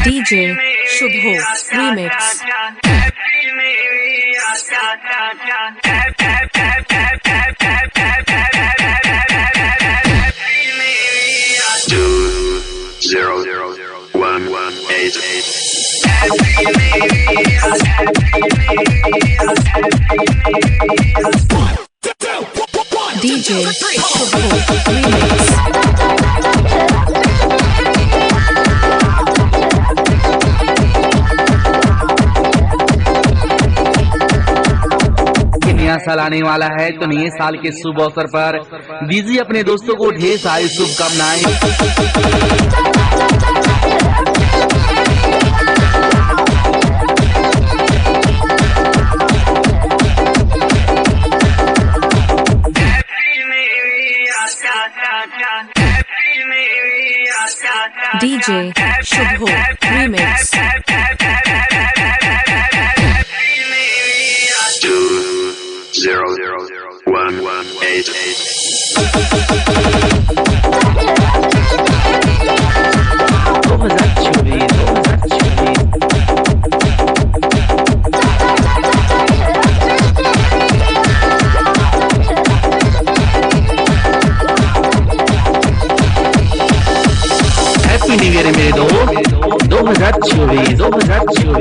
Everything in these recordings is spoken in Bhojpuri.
DJ Suvo Remix. 20188. DJ Suvo Remix. नया साल आने वाला है तो नए साल के शुभ अवसर पर दीजिए अपने दोस्तों को ढेर सारी शुभकामनाएं। DJ Suvo Remix.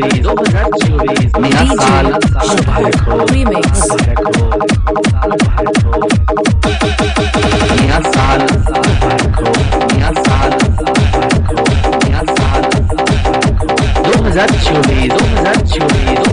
2024 नया साल मुबारक हो। नया साल मुबारक हो। नया साल मुबारक हो। नया साल 2024